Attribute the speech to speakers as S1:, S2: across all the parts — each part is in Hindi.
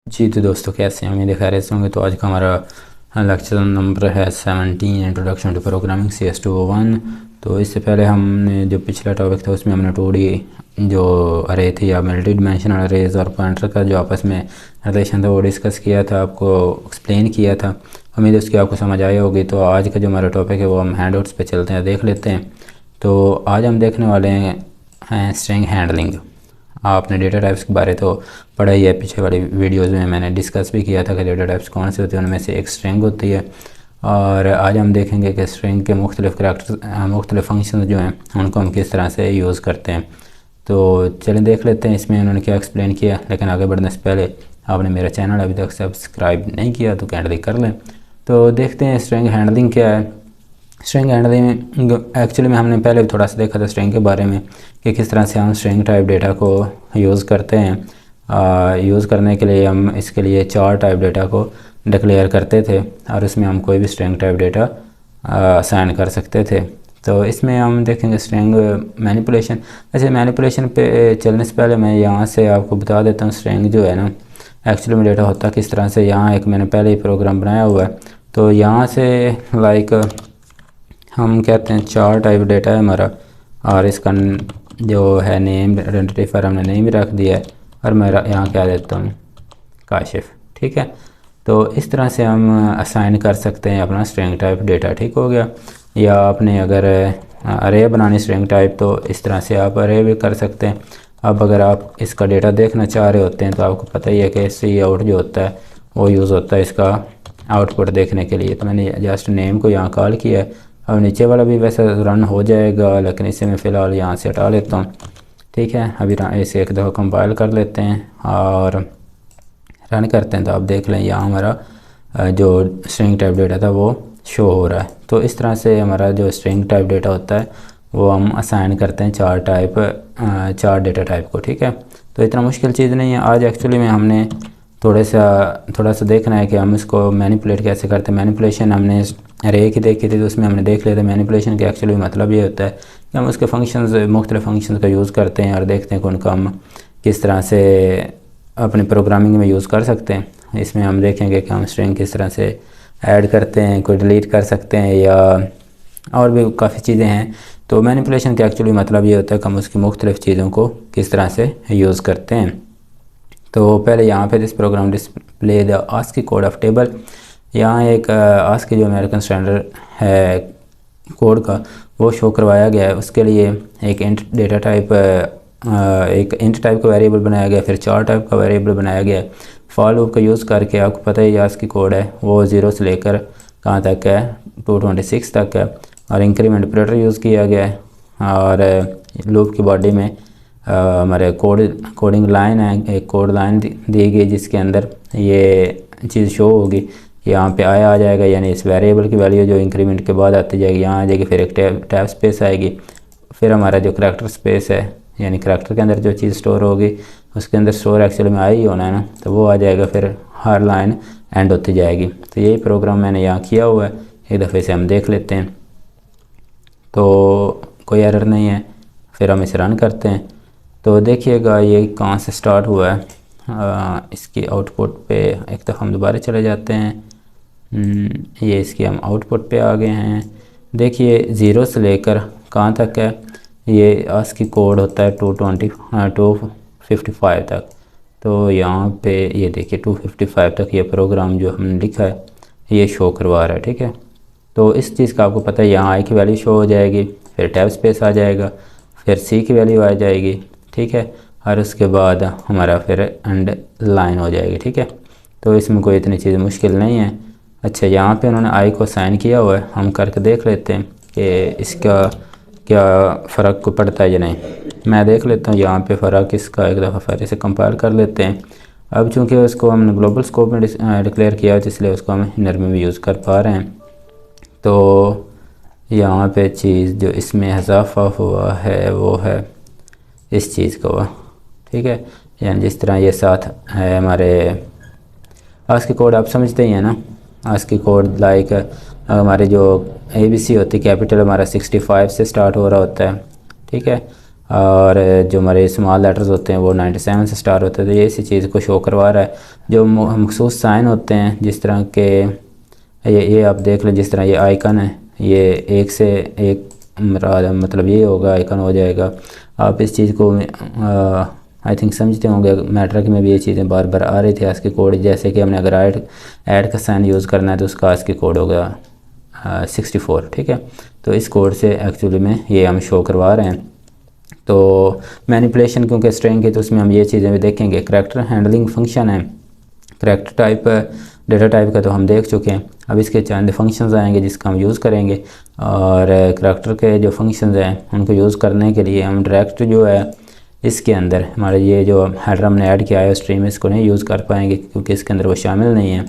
S1: जी तो दोस्तों, कैसे हैं? उम्मीद खैरियत से होंगे। तो आज का हमारा लेक्चर नंबर है 17, इंट्रोडक्शन टू प्रोग्रामिंग CS201। तो इससे पहले हमने जो पिछला टॉपिक था उसमें हमने 2D जो अरे थे या मल्टी डिमेंशनल अरेज और पॉइंटर का जो आपस में रिलेशन था वो डिस्कस किया था, आपको एक्सप्लेन किया था। उम्मीद है उसकी आपको समझ आई होगी। तो आज का जो हमारा टॉपिक है वो हम हैंडआउट्स पे चलते हैं, देख लेते हैं। तो आज हम देखने वाले हैं स्ट्रिंग हैंडलिंग। आपने डेटा टाइप्स के बारे तो पढ़ा ही है, पीछे वाली वीडियोस में मैंने डिस्कस भी किया था कि डेटा टाइप्स कौन से होते हैं। उनमें से एक स्ट्रिंग होती है। और आज हम देखेंगे कि स्ट्रिंग के मुख्तलिफ करैक्टर मुख्तलिफ फंक्शन जो हैं उनको हम किस तरह से यूज़ करते हैं। तो चलें देख लेते हैं इसमें उन्होंने क्या एक्सप्लेन किया। लेकिन आगे बढ़ने से पहले आपने मेरा चैनल अभी तक सब्सक्राइब नहीं किया तो काइंडली कर लें। तो देखते हैं स्ट्रिंग हैंडलिंग क्या है। स्ट्रिंग हैंडलिंग एक्चुअली में हमने पहले भी थोड़ा सा देखा था स्ट्रिंग के बारे में कि किस तरह से हम स्ट्रिंग टाइप डेटा को यूज़ करते हैं। यूज़ करने के लिए हम इसके लिए 4 टाइप डेटा को डिक्लेयर करते थे और इसमें हम कोई भी स्ट्रिंग टाइप डेटा असाइन कर सकते थे। तो इसमें हम देखेंगे स्ट्रिंग मैनिपुलेशन। वैसे मैनिपुलेशन पे चलने से पहले मैं यहाँ से आपको बता देता हूँ स्ट्रिंग जो है ना एक्चुअली में डेटा होता किस तरह से। यहाँ एक मैंने पहले ही प्रोग्राम बनाया हुआ है। तो यहाँ से लाइक हम कहते हैं 4 टाइप डेटा है हमारा और इसका जो है नेम आइडेंटिफायर हमने नेम भी रख दिया है और मैं यहाँ क्या देता हूँ काशिफ। ठीक है, तो इस तरह से हम असाइन कर सकते हैं अपना स्ट्रिंग टाइप डेटा। ठीक हो गया। या आपने अगर अरे बनानी स्ट्रिंग टाइप तो इस तरह से आप अरे भी कर सकते हैं। अब अगर आप इसका डेटा देखना चाह रहे होते हैं तो आपको पता ही है कि सी आउट जो होता है वो यूज़ होता है इसका आउटपुट देखने के लिए। तो मैंने जस्ट नेम को यहाँ कॉल किया है। अब नीचे वाला भी वैसे रन हो जाएगा लेकिन इसे मैं फ़िलहाल यहाँ से हटा लेता हूँ। ठीक है, अभी इसे एक दफ़ा कंपाइल कर लेते हैं और रन करते हैं। तो आप देख लें यहाँ हमारा जो स्ट्रिंग टाइप डेटा था वो शो हो रहा है। तो इस तरह से हमारा जो स्ट्रिंग टाइप डेटा होता है वो हम असाइन करते हैं 4 डेटा टाइप को। ठीक है, तो इतना मुश्किल चीज़ नहीं है। आज एक्चुअली में हमने थोड़ा सा देखना है कि हम इसको मैनिपुलेट कैसे करते हैं। मैनिपुलेशन हमने अरे की देखी थी तो उसमें हमने देख लिया था मैनिपुलेशन के एक्चुअली मतलब ये होता है कि हम उसके फंक्शंस मुख्तलिफ फंक्शंस का यूज़ करते हैं और देखते हैं कि उनको हम किस तरह से अपनी प्रोग्रामिंग में यूज़ कर सकते हैं। इसमें हम देखेंगे कि हम स्ट्रिंग किस तरह से ऐड करते हैं, कोई डिलीट कर सकते हैं या और भी काफ़ी चीज़ें हैं। तो मैनिपुलेशन का एक्चुअली मतलब ये होता है कि हम उसकी मुख्तलिफ चीज़ों को किस तरह से यूज़ करते हैं। तो पहले यहाँ पे this program display the ASCII code of table. यहाँ एक आस्की जो अमेरिकन स्टैंडर्ड है कोड का वो शो करवाया गया है। उसके लिए एक इंट डेटा टाइप एक इंट टाइप का वेरिएबल बनाया गया, फिर 4 टाइप का वेरिएबल बनाया गया है। फॉर लूप का यूज़ करके आपको पता है आस्की कोड है वो 0 से लेकर कहाँ तक है 226 तक है। और इंक्रीमेंट ऑपरेटर यूज़ किया गया है। और लूप की बॉडी में हमारे कोडिंग लाइन है, एक कोड लाइन दी गई जिसके अंदर ये चीज़ शो होगी। यहाँ पे आया आ जाएगा यानी इस वेरिएबल की वैल्यू जो इंक्रीमेंट के बाद आती जाएगी यहाँ आ जाएगी। फिर एक टैब स्पेस आएगी। फिर हमारा जो करैक्टर स्पेस है यानी करैक्टर के अंदर जो चीज़ स्टोर होगी उसके अंदर स्टोर एक्चुअली में आई ही होना है ना, तो वो आ जाएगा। फिर हर लाइन एंड होती जाएगी। तो यही प्रोग्राम मैंने यहाँ किया हुआ है। एक दफ़े से हम देख लेते हैं तो कोई एरर नहीं है। फिर हम इसे रन करते हैं तो देखिएगा ये कहाँ से स्टार्ट हुआ है। इसकी आउटपुट पे एक दफ़ा हम दोबारा चले जाते हैं। ये इसकी हम आउटपुट पे आ गए हैं। देखिए 0 से लेकर कहाँ तक है ये आस्की कोड होता है 255 तक। तो यहाँ पे ये देखिए 255 तक ये प्रोग्राम जो हमने लिखा है ये शो करवा रहा है। ठीक है, तो इस चीज़ का आपको पता है यहाँ आई की वैल्यू शो हो जाएगी, फिर टैब स्पेस आ जाएगा, फिर सी की वैल्यू आ जाएगी। ठीक है, और उसके बाद हमारा फिर एंड लाइन हो जाएगी। ठीक है, तो इसमें कोई इतनी चीज़ मुश्किल नहीं है। अच्छा, यहाँ पे उन्होंने आई को साइन किया हुआ है, हम करके देख लेते हैं कि इसका क्या फ़र्क को पड़ता है या नहीं। मैं देख लेता हूँ यहाँ पे फ़र्क इसका। एक दफ़ा फिर इसे कंपाइल कर लेते हैं। अब चूँकि उसको हमने ग्लोबल स्कोप में डिक्लेयर किया है तो इसलिए उसको हम इनर में भी यूज़ कर पा रहे हैं। तो यहाँ पे चीज़ जो इसमें इजाफा हुआ है वो है इस चीज़ का हुआ। ठीक है, यानी जिस तरह ये साथ है हमारे आस्की कोड आप समझते ही हैं ना। आस्की कोड लाइक हमारे जो ABC होती कैपिटल हमारा 65 से स्टार्ट हो रहा होता है। ठीक है, और जो हमारे स्मॉल लेटर्स होते हैं वो 97 से स्टार्ट होते हैं। तो ये इसी चीज़ को शो करवा रहा है। जो मखसूस साइन होते हैं जिस तरह के ये आप देख लें, जिस तरह ये आइकन है, ये एक से एक मतलब ये होगा, आइकन हो जाएगा। आप इस चीज़ को आई थिंक समझते होंगे। मैट्रिक में भी ये चीज़ें बार बार आ रही थी आस्की कोड, जैसे कि हमने अगर ऐड का साइन यूज़ करना है तो उसका आस्की कोड होगा 64, ठीक है। तो इस कोड से एक्चुअली में ये हम शो करवा रहे हैं। तो मैनिपुलेशन क्योंकि स्ट्रिंग की, तो उसमें हम ये चीज़ें भी देखेंगे। करैक्टर हैंडलिंग फंक्शन है, करैक्टर टाइप डेटा टाइप का तो हम देख चुके हैं। अब इसके चंद फंक्शंस आएंगे जिसका हम यूज़ करेंगे, और करैक्टर के जो फंक्शंस हैं उनको यूज़ करने के लिए हम डायरेक्ट जो है इसके अंदर हमारे ये जो हेडर हमने ऐड किया है स्ट्रीम, इसको नहीं यूज़ कर पाएंगे क्योंकि इसके अंदर वो शामिल नहीं है।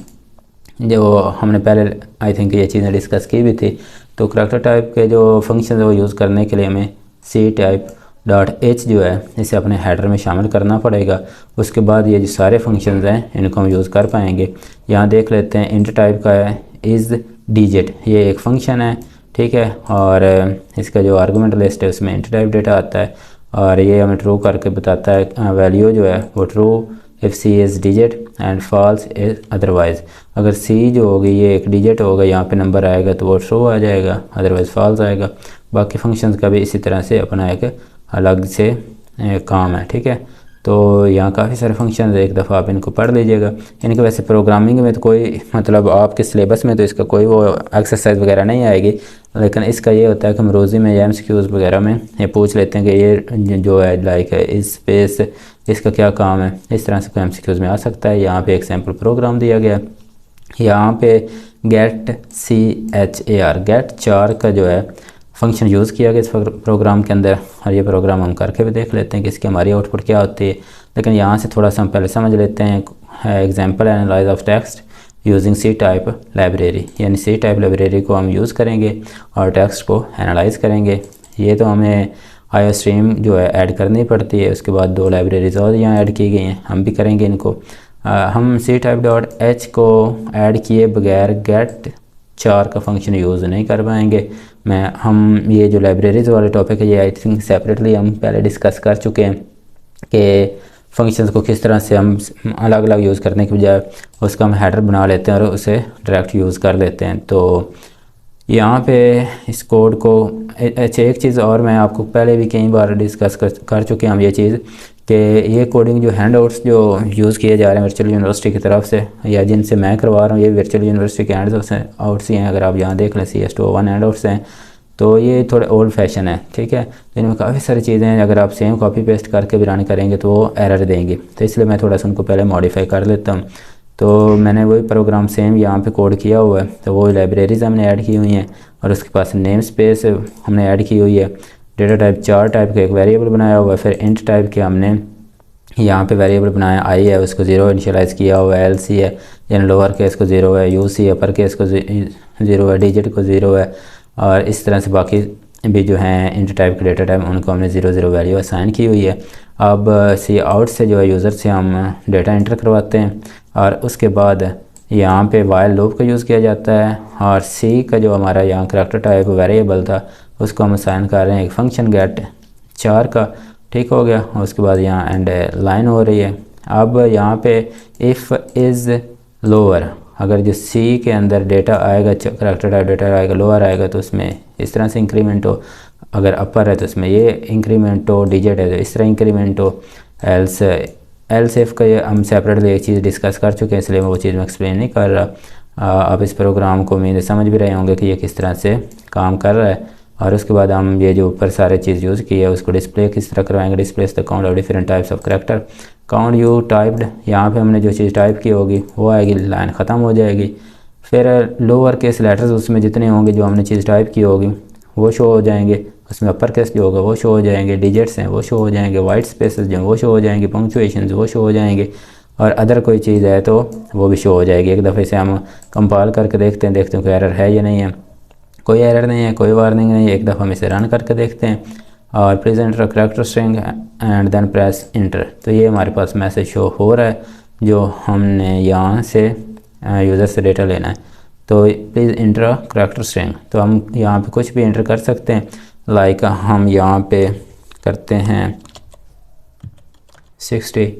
S1: जो हमने पहले आई थिंक ये चीज़ें डिस्कस की भी थी। तो करैक्टर टाइप के जो फंक्शन है वो यूज़ करने के लिए हमें ctype.h जो है इसे अपने हेडर में शामिल करना पड़ेगा। उसके बाद ये जो सारे फंक्शंस हैं इनको हम यूज़ कर पाएंगे। यहाँ देख लेते हैं, इंट टाइप का है इज़ डिजिट, ये एक फंक्शन है, ठीक है। और इसका जो आर्गूमेंट लिस्ट है उसमें इंट टाइप डेटा आता है, और ये हमें ट्रू करके बताता है वैल्यू जो है वो true if C is digit and false is otherwise. अगर सी जो होगी ये एक डिजिट होगा, यहाँ पे नंबर आएगा तो वो ट्रू आ जाएगा, अदरवाइज़ फॉल्स आएगा। बाकी फंक्शंस का भी इसी तरह से अपना एक अलग से काम है, ठीक है। तो यहाँ काफ़ी सारे फंक्शन, एक दफ़ा आप इनको पढ़ लीजिएगा। इनके वैसे प्रोग्रामिंग में तो कोई मतलब आपके सिलेबस में तो इसका कोई वो एक्सरसाइज वगैरह नहीं आएगी, लेकिन इसका ये होता है कि हम रोज़ी में या MCQs वगैरह में ये पूछ लेते हैं कि ये जो है लाइक इस स्पेस इसका क्या काम है। इस तरह से कोई MCQs में आ सकता है। यहाँ पे एक सैम्पल प्रोग्राम दिया गया, यहाँ पे गेट चार का जो है फंक्शन यूज़ किया गया इस प्रोग्राम के अंदर, और ये प्रोग्राम हम करके भी देख लेते हैं कि इसकी हमारी आउटपुट क्या होती है। लेकिन यहाँ से थोड़ा सा हम पहले समझ लेते हैं। Example analyse of text using C type library, यानी सी टाइप लाइब्रेरी को हम यूज़ करेंगे और टेक्स्ट को एनालाइज करेंगे। ये तो हमें आयो स्ट्रीम जो है ऐड करनी पड़ती है। उसके बाद दो लाइब्रेरीज और यहाँ ऐड की गई हैं, हम भी करेंगे इनको। हम ctype.h को ऐड किए बगैर गेट चार का फंक्शन यूज़ नहीं कर पाएंगे। हम ये जो लाइब्रेरीज़ वाले टॉपिक है ये आई थिंक सेपरेटली हम पहले डिस्कस कर चुके हैं कि फंक्शंस को किस तरह से हम अलग अलग यूज़ करने के बजाय उसका हम हेडर बना लेते हैं और उसे डायरेक्ट यूज़ कर लेते हैं। तो यहाँ पे इस कोड को अच्छा एक चीज़ और मैं आपको पहले भी कई बार डिस्कस कर चुके हैं हम ये चीज़ कि ये कोडिंग जो हैंडआउट्स जो यूज़ किए जा रहे हैं वर्चुअल यूनिवर्सिटी की तरफ से या जिनसे मैं करवा रहा हूँ, ये वर्चुअल यूनिवर्सिटी के हैंडआउट्स ही हैं। अगर आप यहाँ देख लें CS201 हैंडआउट्स हैं, तो ये थोड़े ओल्ड फैशन है, ठीक है। तो इनमें काफ़ी सारी चीज़ें हैं, अगर आप सेम कॉपी पेस्ट करके भी रन करेंगे तो वो एरर देंगी। तो इसलिए मैं थोड़ा सा उनको पहले मॉडिफाई कर लेता हूँ। तो मैंने वही प्रोग्राम सेम यहाँ पे कोड किया हुआ है। तो वो लाइब्रेरीज़ हमने ऐड की हुई हैं और उसके पास नेम स्पेस हमने ऐड की हुई है। डेटा टाइप चार टाइप का एक वेरिएबल बनाया हुआ है। फिर इंट टाइप के हमने यहाँ पे वेरिएबल बनाया, आई है उसको 0 इनिशियलाइज़ किया हुआ है, LC है यानी लोअर केस को 0 है, UC अपर केस को 0 है, डिजिट को 0 है, और इस तरह से बाकी भी जो हैं इंट टाइप के डेटा टाइप उनको हमने 0 वैल्यू असाइन की हुई है। अब सी आउट से जो है यूज़र से हम डेटा इंटर करवाते हैं और उसके बाद यहाँ पे वाइल लूप का यूज़ किया जाता है, और सी का जो हमारा यहाँ करैक्टर टाइप वेरिएबल था उसको हम असाइन कर रहे हैं एक फंक्शन गेट चार का, ठीक हो गया। और उसके बाद यहाँ एंड लाइन हो रही है। अब यहाँ पे इफ़ इज़ लोअर, अगर जो सी के अंदर डेटा आएगा करैक्टर टाइप डेटा आएगा लोअर आएगा तो उसमें इस तरह से इंक्रीमेंट हो, अगर अपर है तो उसमें ये इंक्रीमेंट हो, डिजिट है तो इस तरह इंक्रीमेंट हो। एल्स इफ का ये हम सेपरेटली एक चीज़ डिस्कस कर चुके हैं, इसलिए मैं वो चीज़ में एक्सप्लेन नहीं कर रहा। आप इस प्रोग्राम को उम्मीद समझ भी रहे होंगे कि ये किस तरह से काम कर रहा है। और उसके बाद हम ये जो ऊपर सारे चीज़ यूज़ की है उसको डिस्प्ले किस तरह करवाएंगे। Display the count of different types of character, count you typed, यहाँ पे हमने जो चीज़ टाइप की होगी वो आएगी, लाइन ख़त्म हो जाएगी। फिर लोअर केस लेटर्स उसमें जितने होंगे जो हमने चीज़ टाइप की होगी वो शो हो जाएंगे, उसमें अपर केस जो होगा वो शो हो जाएंगे, डिजिट्स हैं वो शो हो जाएंगे, वाइट स्पेसेस जो वो शो हो जाएंगे, पंक्चुएशंस वो शो हो जाएंगे, और अदर कोई चीज़ है तो वो भी शो हो जाएगी। एक दफ़े से हम कंपाइल करके देखते हैं कोई एरर है या नहीं है। कोई एरर नहीं है, कोई वार्निंग नहीं है। एक दफ़ा हम इसे रन करके देखते हैं और present character string and then press enter, तो ये हमारे पास मैसेज शो हो रहा है जो हमने यहाँ से यूज़र से डेटा लेना है। तो प्लीज़ इंटर करैक्टर स्ट्रिंग, तो हम यहाँ पे कुछ भी इंटर कर सकते हैं। लाइक हम यहाँ पे करते हैं 61,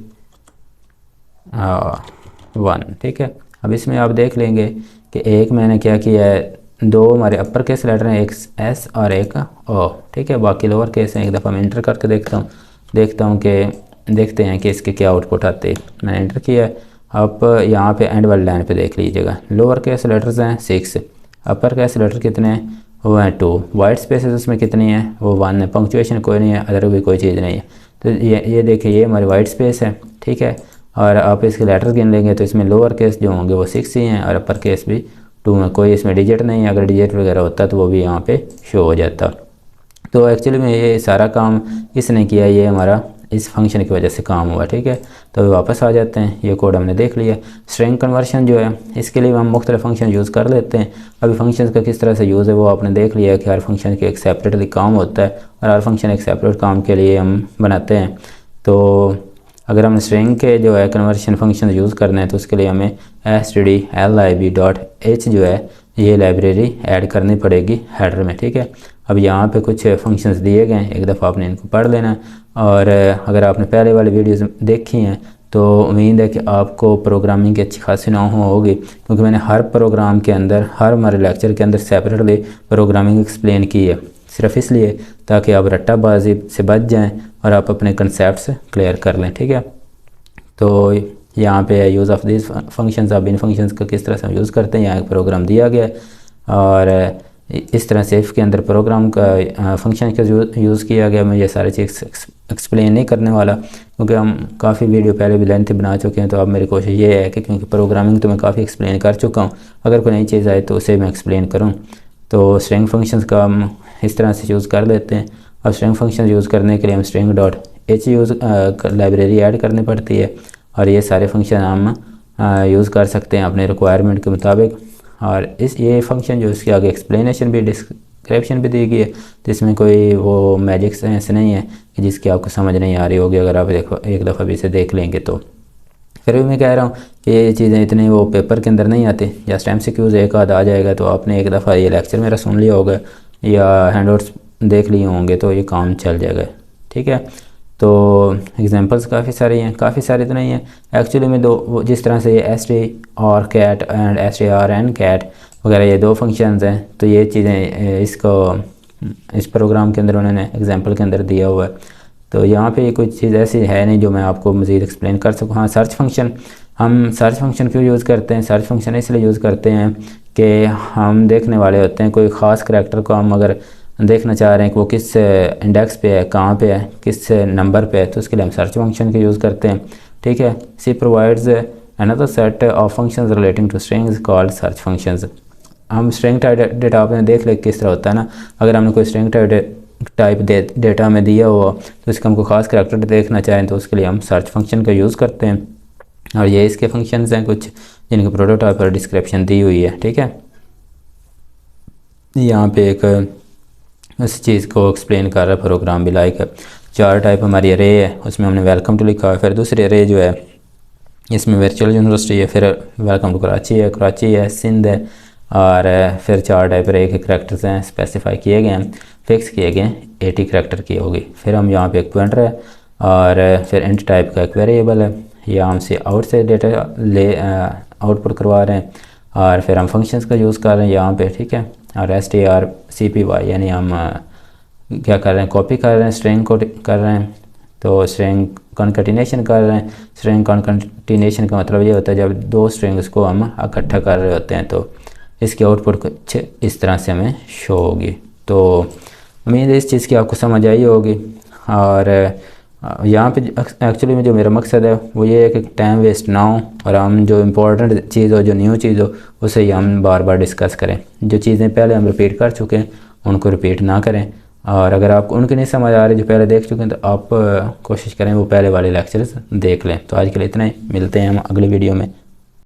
S1: ठीक है। अब इसमें आप देख लेंगे कि एक मैंने क्या किया है, दो हमारे अपर केस लेटर हैं, एक एस और एक ओ, ठीक है। बाकी लोअर केस हैं। एक दफ़ा मैं इंटर करके देखता हूँ कि देखते हैं कि इसके क्या आउटपुट आते हैं। मैंने इंटर किया है। आप यहाँ पे एंड वाली लाइन पे देख लीजिएगा, लोअर केस लेटर्स हैं 6, अपर केस लेटर कितने हैं, वो हैं 2, वाइट स्पेसेस उसमें कितनी है, वो 1 है, पंक्चुएशन कोई नहीं है, अदर भी कोई चीज़ नहीं है। तो ये देखिए, ये हमारी वाइट स्पेस है, ठीक है। और आप इसके लेटर गिन लेंगे तो इसमें लोअर केस जो होंगे वो 6 ही हैं और अपर केस भी 2 में, कोई इसमें डिजिट नहीं है। अगर डिजिट वगैरह होता तो वो भी यहाँ पे शो हो जाता। तो एक्चुअली में ये सारा काम इसने किया, ये हमारा इस फंक्शन की वजह से काम हुआ, ठीक है। तो वापस आ जाते हैं, ये कोड हमने देख लिया। स्ट्रिंग कन्वर्शन जो है, इसके लिए हम मुख्तलिफ फंक्शन यूज़ कर लेते हैं। अभी फंक्शन का किस तरह से यूज़ है वो आपने देख लिया है कि हर फंक्शन के एक सेपरेटली काम होता है और हर फंक्शन एक सेपरेट काम के लिए हम बनाते हैं। तो अगर हम स्ट्रिंग के जो है कन्वर्शन फंक्शन यूज़ करना है तो उसके लिए हमें stdlib.h जो है ये लाइब्रेरी ऐड करनी पड़ेगी हेडर में, ठीक है। अब यहाँ पे कुछ फंक्शंस दिए गए हैं, एक दफ़ा आपने इनको पढ़ लेना है। और अगर आपने पहले वाली वीडियोस देखी हैं तो उम्मीद है कि आपको प्रोग्रामिंग की अच्छी खासी नाम होगी, क्योंकि मैंने हर प्रोग्राम के अंदर, हर हमारे लेक्चर के अंदर सेपरेटली प्रोग्रामिंग एक्सप्लेन की है, सिर्फ इसलिए ताकि आप रट्टाबाजी से बच जाएं और आप अपने कंसेप्ट्स क्लियर कर लें, ठीक है। तो यहाँ पे यूज़ ऑफ दिस फंक्शंस, अब इन फंक्शंस का किस तरह से हम यूज़ करते हैं, यहाँ एक प्रोग्राम दिया गया है और इस तरह से इफ़ के अंदर प्रोग्राम का फंक्शन का यूज़ किया गया। मैं ये सारी चीज़ एक्सप्लेन नहीं करने वाला, क्योंकि हम काफ़ी वीडियो पहले भी लेंथ बना चुके हैं। तो अब मेरी कोशिश ये है कि क्योंकि प्रोग्रामिंग तो मैं काफ़ी एक्सप्लेन कर चुका हूँ, अगर कोई नई चीज़ आए तो उसे मैं एक्सप्लेन करूँ। तो स्ट्रिंग फंक्शंस का हम इस तरह से यूज़ कर लेते हैं। और स्ट्रिंग फंक्शन यूज़ करने के लिए हम string.h यूज़ लाइब्रेरी ऐड करनी पड़ती है और ये सारे फंक्शन हम यूज़ कर सकते हैं अपने रिक्वायरमेंट के मुताबिक। और ये फंक्शन जो इसके आगे एक्सप्लेनेशन भी, डिस्क्रिप्शन भी दी गई है, तो इसमें कोई वो मैजिक सेंस नहीं है कि जिसकी आपको समझ नहीं आ रही होगी अगर आप देखो एक दफ़ा भी इसे देख लेंगे तो। फिर भी मैं कह रहा हूँ कि ये चीज़ें इतनी वो पेपर के अंदर नहीं आती, या MCQs एक आध आ जाएगा तो आपने एक दफ़ा ये लेक्चर मेरा सुन लिया होगा या हैंडआउट्स देख लिए होंगे तो ये काम चल जाएगा, ठीक है। तो एग्जांपल्स काफ़ी सारी हैं, काफ़ी सारी तो नहीं है एक्चुअली में। दो जिस तरह से ये str cat and strn cat वगैरह ये दो फंक्शंस हैं, तो ये चीज़ें इस प्रोग्राम के अंदर उन्होंने एग्जांपल के अंदर दिया हुआ है। तो यहाँ पे कोई चीज़ ऐसी है नहीं जो मैं आपको मज़ीद एक्सप्लेन कर सकूँ। हाँ, सर्च फंक्शन, हम सर्च फंक्शन क्यों यूज़ करते हैं, सर्च फंक्शन इसलिए यूज़ करते हैं कि हम देखने वाले होते हैं कोई ख़ास करैक्टर को हम अगर देखना चाह रहे हैं कि वो किस इंडेक्स पे है, कहाँ पे है, किस नंबर पे है, तो उसके लिए हम सर्च फंक्शन का यूज़ करते हैं, ठीक है। C provides another set of functions relating to strings called search functions. हम स्ट्रिंग टाइप डेटा आपने देख ले किस तरह होता है ना, अगर हमने कोई स्ट्रिंग टाइप डेटा में दिया हुआ तो इसका हमको ख़ास करैक्टर देखना चाहें तो उसके लिए हम सर्च फंक्शन का यूज़ करते हैं। और ये इसके फंक्शंस हैं कुछ जिनके प्रोटोटाइप और डिस्क्रिप्शन दी हुई है, ठीक है। यहाँ पे एक इस चीज़ को एक्सप्लेन कर रहा है प्रोग्राम भी, लाइक 4 टाइप हमारी अरे है, उसमें हमने वेलकम टू लिखा है। फिर दूसरी अरे जो है इसमें वर्चुअल यूनिवर्सिटी है, फिर वेलकम टू कराची है, सिंध है, और फिर 4 टाइप अरे के करैक्टर्स हैं स्पेसिफाई किए गए हैं, फिक्स किए गए हैं, 80 करैक्टर की होगी। फिर हम यहाँ पे एक पॉइंटर है और फिर इंट टाइप का एक वेरिएबल है, या हमसे आउट से डेटा आउटपुट करवा रहे हैं। और फिर हम फंक्शंस का यूज़ कर रहे हैं यहाँ पे, ठीक है। और strcpy यानी हम क्या कर रहे हैं, कॉपी कर रहे हैं, स्ट्रिंग को कर रहे हैं, तो स्ट्रिंग कॉन्कैटिनेशन कर रहे हैं। स्ट्रिंग कॉन्कैटिनेशन का मतलब ये होता है जब 2 स्ट्रिंग्स को हम इकट्ठा कर रहे होते हैं तो इसकी आउटपुट कुछ इस तरह से हमें शो होगी। तो उम्मीद है इस चीज़ की आपको समझ आई होगी। और यहाँ पे एक्चुअली में जो मेरा मकसद है वो ये है कि टाइम वेस्ट ना हो और हम जो इम्पोर्टेंट चीज़ हो, जो न्यू चीज़ हो, उसे ही हम बार बार डिस्कस करें। जो चीज़ें पहले हम रिपीट कर चुके हैं उनको रिपीट ना करें, और अगर आपको उनकी नहीं समझ आ रही जो पहले देख चुके हैं तो आप कोशिश करें वो पहले वाले लेक्चर्स देख लें। तो आज के लिए इतना ही, मिलते हैं हम अगली वीडियो में।